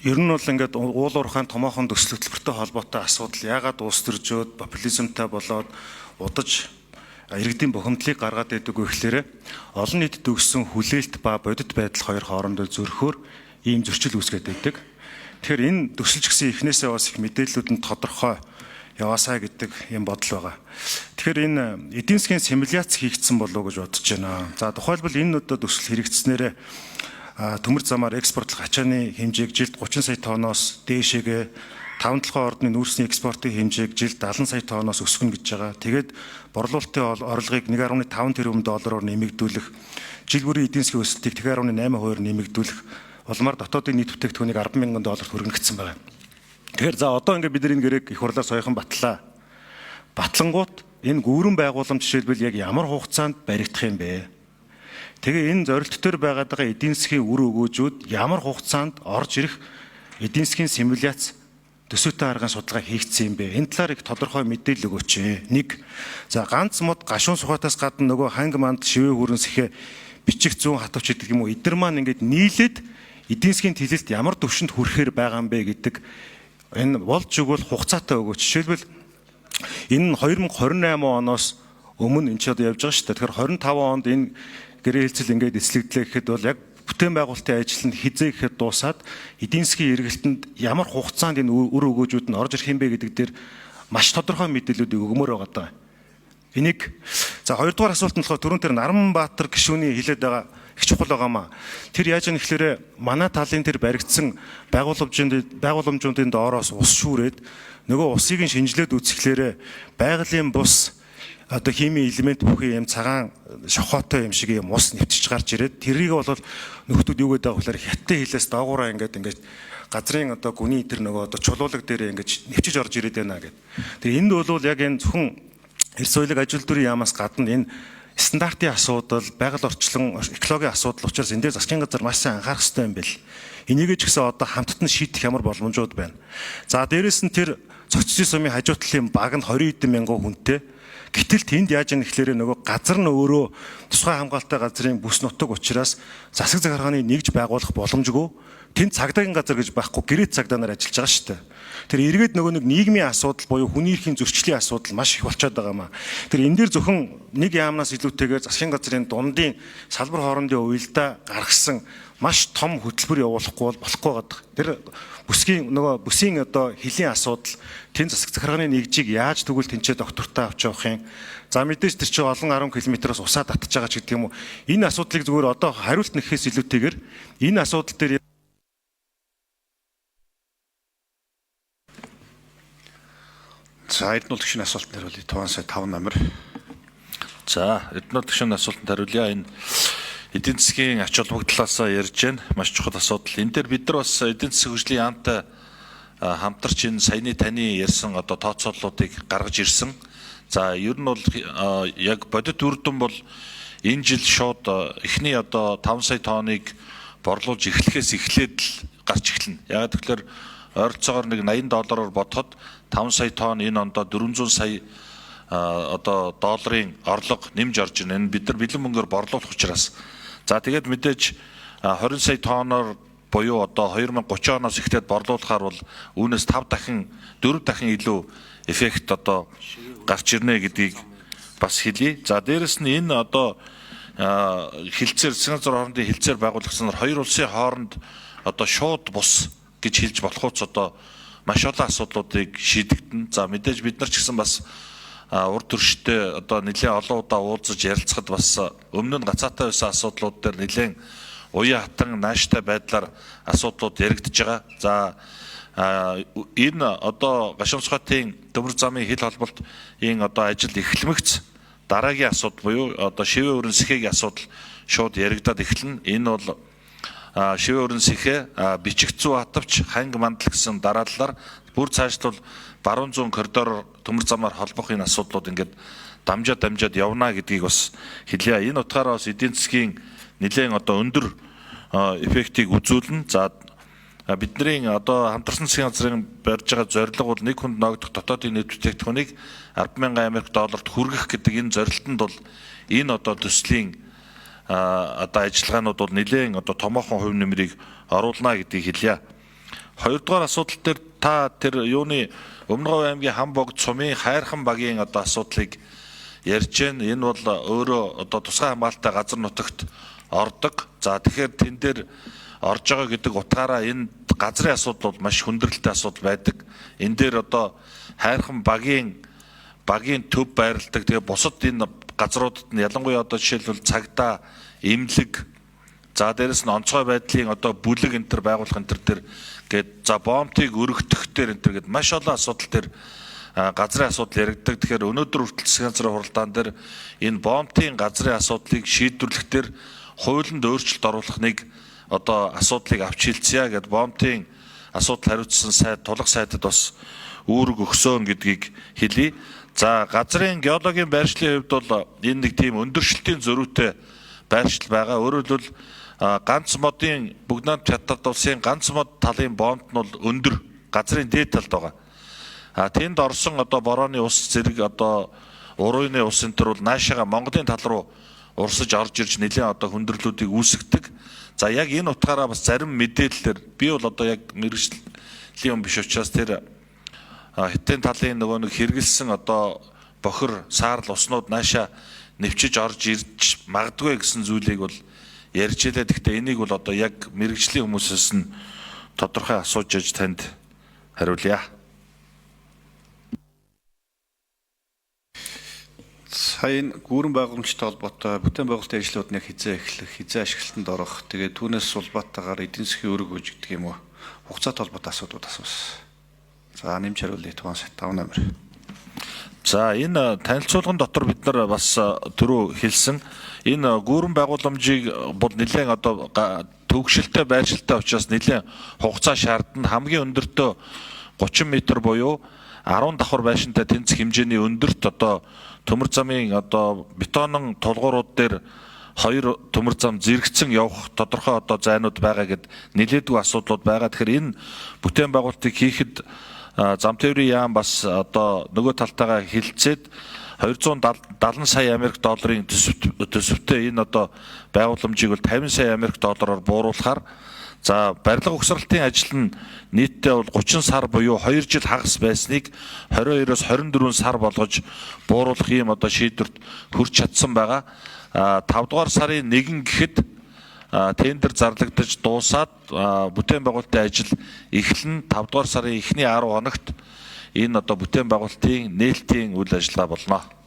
ер нь бол ингээд уул уурхайн томоохон төсөл хөтөлбөртэй холбоотой асуудал яагаад улс төржөөд популизмтай болоод удаж иргэдийн бухимдлыг гаргаад байдаг вэ гэхээр олон нийтэд өгсөн хүлээлт ба бодит байдал хоёр хоорондоо зөрөхөөр ийм зөрчил үүсгээд байдаг. Тэгэхээр энэ төсөлч гэсэн эхнээсээ бас их мэдээллүүд нь тодорхой яваасаа гэдэг юм бодол байгаа. Тэгэхээр энэ эдийн засгийн симуляц хийгдсэн болов уу гэж бодож байна. За тухайлбал энэ удаа төсөл хэрэгжснээр төмөр замаар экспортлох ачааны хэмжээг жилд 30 сая тонноос дээшээгээ 5-7 ордны нүүрсний экспортын хэмжээг жилд 70 сая тонноос өсгөнө гэж байгаа. Тэгээд борлуулалтын орлогыг 1.5 тэрбум доллараар нэмэгдүүлэх, жил бүрийн эдийн засгийн өсөлтийг 1.8% нэмэгдүүлэх улмаар дотоодын нийт бүтээгдэхүүнийг 10 мянган долларт хүргэнэ гэсэн байна. Тэгэхээр за одоо ингээд бид энэ гэрээг их хурлаар саяхан батлаа. Батлангууд энэ гүүрэн байгууламж жишээлбэл яг ямар хугацаанд баригдах юм бэ? Тэгээ энэ зорилт төр байгаад байгаа эдийн засгийн үр өгөөжүүд ямар хугацаанд орж ирэх эдийн засгийн симуляц төсөөтэй аргын судалгаа хийгдсэн юм бэ? Энэ талаар их тодорхой мэдээлэл өгөөч. Нэг, за ганц мод гашуун сухатаас гадна нөгөө ханг манд шивээ хүрэн сэхэ бичих зүүн хатвч гэдэг юм уу? Эдгээр маань ингээд нийлээд эдийн засгийн тэлэлт ямар төвшөнд хүрэхээр байгаа юм бэ гэдэг энэ болж өгвөл хугацаатай өгөөч. Жишээлбэл энэ нь 2028 оноос өмнө энэ ч одоо явж байгаа шүү дээ. Тэгэхээр 25 онд энэ гэрээ хэлцэл ингээд эслэгдлээ гэхэд бол яг бүтээн байгуулалтын ажил нь хизээ гэхэд дуусаад эдийн засгийн эргэлтэнд ямар хугацаанд энэ үр өгөөжүүд нь орж ирэх юм бэ гэдэг дээр маш тодорхой мэдээллүүдийг өгмөр байгаа даа. Энийг за хоёрдугаар асуулт нь болохоор түрүүн тэр Наранбаатар гишүүний хэлээд байгаа их чухал байгаамаа. Тэр яаж юм гэхээр манай талын тэр баригдсан байгууламжуудын доороос ус шүүрээд нөгөө усыг нь шинжилээд үзэхлээр байгалийн бус одоо химийн элемент бүхий юм цагаан шохоотой юм шиг юм ус нэвтэж гарч ирээд тэрийг бол нөхдүүд юу гэдэг вэ гэхээр хятад хилээс доогуураа ингээд газрын одоо гүний тэр нөгөө одоо чулуулаг дээр ингээд нэвчиж орж ирээд байна гэдэг. Тэгээ энд бол яг энэ зөвхөн эрс соёлыг ажил дүрийн яамаас гадна энэ стандартын асуудал, байгаль орчлон, экологийн асуудал учраас энэ дээр засгийн газар маш сайн анхаарах хэрэгтэй юм бэл. Энийг ч гэсэн одоо хамтд нь шийдэх ямар боломжууд байна. За дээрэс нь тэр цогцлын сумын хажуу талын баг нь 20 эдэн мянган хүнтэй. Гэтэл тэнд яаж юм гэхээр нөгөө газар нь өөрөө тусгай хамгаалалттай газрын бүс нутаг учраас засаг захиргааны нэгж байгуулах боломжгүй. Тэнд цагдаагийн газар гэж байхгүй гэрээт цагдаа нар ажиллаж байгаа шүү дээ. Тэр эргээд нөгөө нэг нийгмийн асуудал буюу хүний эрхийн зөрчлийн асуудал маш их болчиход байгаа маа. Тэр энэ дээр зөвхөн нэг яамнаас илүүтэйгээр засгийн газрын дундын салбар хоорондын уялдаа гаргасан маш том хөтөлбөр явуулахгүй бол болохгүй байгаа. Тэр бүсийн одоо хөлийн асуудал тэн засаг захиргааны нэгжийг яаж тэгвэл тэнцээ доктортой авч явах юм. За мэдээж тэр чинь олон 10 км-оос усаа татж байгаа ч гэдэг юм уу. Энэ асуудлыг зүгээр одоо хариулт нэхээс илүүтэйгээр энэ асуудал дээр за Эрдэнэ улсын асуултанд хариулъя. Туван сая 5 номер. За Эрдэнэ улсын асуултанд хариулъя. Энэ эдийн засгийн ач холбогдлоос ярьж байна. Маш чухал асуудал. Энэ дээр бид нар бас эдийн засгийн хөгжлийн яамтай хамтарч энэ саяны таны ярьсан одоо тооцооллуудыг гаргаж ирсэн. За ер нь бол яг бодит үр дүн бол энэ жил шууд эхний одоо 5 сая тонныг борлуулж эхлэхээс эхлээд л гарч эхэлнэ. Яг тэгэхээр ойролцоогоор нэг $80 бодоход 5 сая тонн энэ ондоо 400 сая одоо долларын орлого нэмж орж ирнэ. Энэ бид нар бэлэн мөнгөөр борлуулах учраас. За тэгээд мэдээж 20 сая тонноор буюу одоо 2030 оноос эхлээд борлуулахаар бол үүнээс 4 дахин илүү эффект одоо гарч ирнэ гэдгийг бас хэлье. За дээрэс нь энэ одоо хилцээр засгийн газар хоорондын хилцээр байгуулагдсанаар хоёр улсын хооронд одоо шууд бус гэж хэлж болох уус одоо маш олон асуудлуудыг шийдэгдэн. За мэдээж бид нар ч гэсэн бас урд төрштэй одоо нэлээд олон удаа уулзаж ярилцахад бас өмнө нь гацаатай байсан асуудлууд дээр нэлээд уян хатан нааштай байдлаар асуудлууд яригдж байгаа. За энэ одоо гашуун сухатын төмөр замын хил холболт энэ одоо ажил эхлэмэгц дараагийн асуудал буюу одоо шивээ өрн сэхээгийн асуудал шууд яригдаад эхэлнэ. Энэ бол шивээ өрн сэхээ бичих зүү хатавч ханг мандал гэсэн дарааллаар бүр цаашлбал баруун зүүн коридор төмөр замаар холбох энэ асуудлууд ингээд дамжаад явна гэдгийг бас хэлье. Энэ утгаараа бас эдийн засгийн нэлээд одоо өндөр эффектийг үзүүлнэ. За бидний одоо хамтарсан засгийн газрын барьж байгаа зорилго бол нэг хүнд ногдох дотоодын нийт бүтээгдэхүүнийг $10,000 хүргэх гэдэг энэ зорилтонд бол энэ одоо төслийн одоо ажиллагаанууд бол нэлээд одоо томоохон хувь нэмрийг оруулна гэдгийг хэлье. Хоёрдугаар асуудал дээр та тэр юуны Өмнөговь аймгийн Хамбогд цумын хайрхан багийн одоо асуудлыг ярьж байна. Энэ бол өөрөө одоо тусгай хамгаалалттай газар нутагт ордог. За тэгэхээр тэн дээр орж байгаа гэдэг утгаараа энэ газрын асуудал бол маш хүндрэлтэй асуудал байдаг. Энэ дээр одоо хайрхан багийн төв байрладаг. Тэгээ бусад энэ газруудад нь ялангуяа одоо жишээлбэл цагдаа, эмнэлэг, за дээрэс нь онцгой байдлын одоо бүлэг энэ төр байгуулах энэ төр дээр гээд за бомтыг өргөдөх дээр энэ төр гээд маш олон асуудал дээр газрын асуудал яригддаг. Тэгэхээр өнөөдөр хүртэл засгийн газрын хуралдаан дээр энэ бомтын газрын асуудлыг шийдвэрлэх дээр хуулинд өөрчлөлт оруулах нэг одоо асуудлыг авч хэлцье гэд бомтын асуудал хариуцсан сайд тулах сайдад бас үүрэг өгсөн гэдгийг хэлье. За газрын геологийн байршлын хувьд бол энэ нэг тийм өндөршөлтийн зөрүүтэй байршил байгаа. Өөрөөр хэлбэл ганц модын Бүгднамт Хятад улсын ганц мод талын бомт нь бол өндөр газрын дээд талд байгаа. Тэнд орсон одоо борооны ус зэрэг одоо урууны ус энэ төр бол наашаага Монголын тал руу урсаж орж ирж нэлээд одоо хүндрэлүүдийг үүсгдэг. За яг энэ утгаараа бас зарим мэдээлэлээр би бол одоо яг мэргэжлийн юм биш учраас тэр Хятадын талын нөгөө нэг хэрэгэлсэн одоо бохир саарл уснууд наашаа нэвчиж орж ирж магадгүй гэсэн зүйлийг бол ярьж илээ. Гэхдээ энийг бол одоо яг мэргэжлийн хүмүүсээс нь тодорхой асууж аж танд хариулъя. Сайн гүүрэн байгууламжтай холбоотой бүтээн байгуулалтын ажлууд нь хизээ эхлэх, хизээ ашиглалтанд орох, тэгээд түүнээс улбаатаагаар эдийн засгийн өрөг үүж гэдэг юм уу? Хугацаатай холбоотой асуудлууд асуусан. За нэмж хариулъя тухайн сайд 5 номер. За энэ танилцуулган дотор бид нар бас түрүү хэлсэн энэ гүүрэн байгууламжийг бол нэлээд одоо төгшөлтэй байршилтай учраас нэлээд хугацаа шаардна. Хамгийн өндөртөө 30 м буюу 10 давхар байшинтай тэнцэх хэмжээний өндөрт одоо төмөр замын одоо бетонын тулгуурууд дээр 2 төмөр зам зэрэгцэн явах тодорхой одоо зайнууд байгаа гэд нэлээдгүй асуудлууд байгаа. Тэгэхээр энэ бүтээн байгуулалтыг хийхэд зам тээврийн яам бас одоо нөгөө талтайгаа хилцээд 270 сая Америк долларын төсөвтэй энэ одоо байгууламжийг бол 50 сая Америк доллараар бууруулахаар за барилга угсралтын ажил нь нийтдээ бол 30 сар буюу 2 жил хагас байсныг 22-оос 24 сар болгож бууруулах ийм одоо шийдвэрт хүрч чадсан байгаа. 5 дугаар сарын 1 гэхэд тендер зарлагдаж дуусаад бүтээн байгуулалтын ажил эхлэн 5 дугаар сарын эхний 10 хоногт энэ одоо бүтээн байгуулалтын нээлтийн үйл ажиллагаа болно.